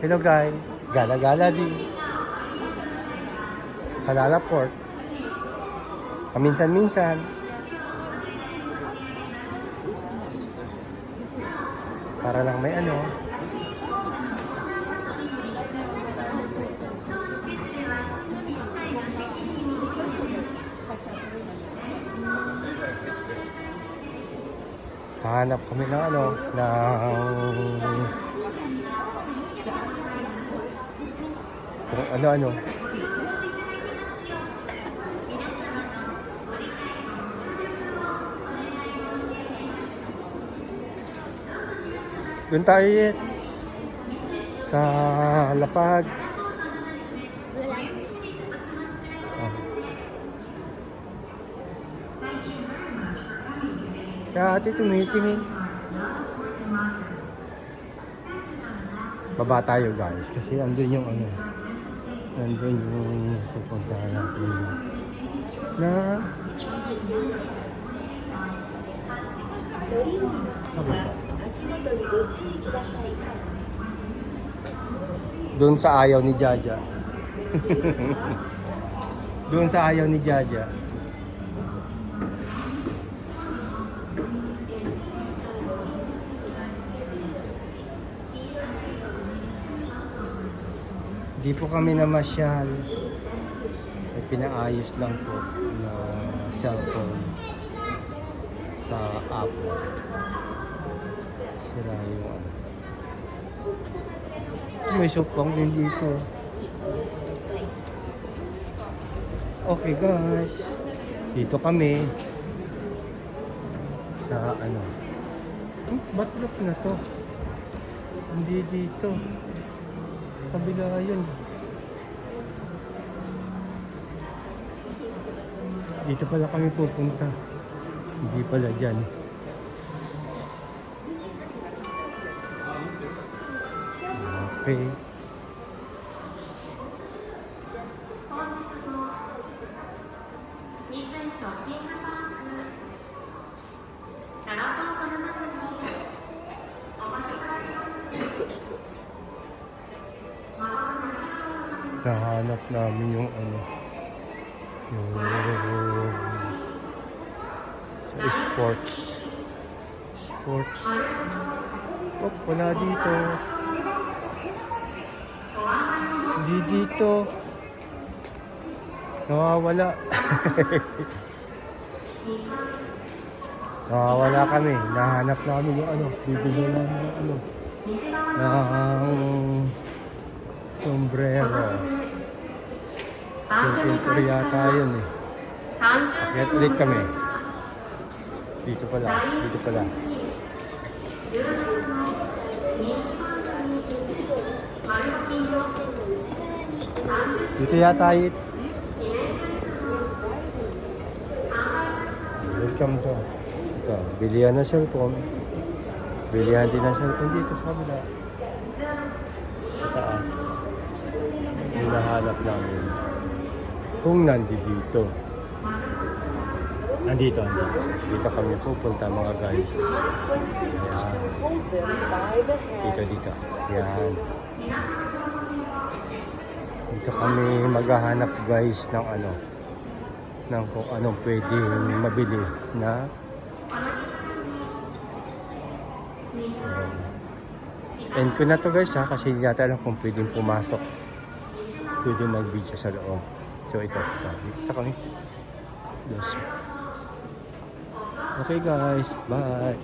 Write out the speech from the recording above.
Hello guys, gala-gala din. Sa Lalaport. Paminsan-minsan. Para lang may ano. Hanap kami ng ano, ano. Doon tayo sa Lapag. Kaya ate tumitingin. Baba tayo guys kasi andun yung ano. Andun yung pupuntahan natin na sa baba. Doon sa ayaw ni Jaja. Doon sa ayaw ni Jaja. Di po kami namasyal. Ay pinaayos lang po na cellphone sa Apple. Sira yung ano. May sopang din dito. Okay guys. Dito kami sa ano. Batlok na to. Hindi dito. Kabila yun. Dito pala kami pupunta. Hindi pala dyan. Okay. Nahanap namin yung ano, yung sa sports. Oh, wala dito. Hindi dito. Nawawala. Nawawala kami. Nahanap namin yung ano, bibili namin yung ano, ng sombrero. Siyempre yata yun eh. Akyat ulit kami. Dito pala. Dito yata yun. Welcome to. Ito, bilihan ng cellphone. Bilihan din ng cellphone dito sa kabila. Taas. Hinahanap namin kung nandito. Nandito. Dito kami pupunta mga guys. Ayan. Dito. Ayan. Dito kami maghahanap guys ng ano, ng kung anong pwedeng mabili na end ko na to guys ha, kasi hindi natin alam kung pwedeng pumasok, pwedeng mag-video sa loob. So ito dito kami. Yes. Okay guys, bye.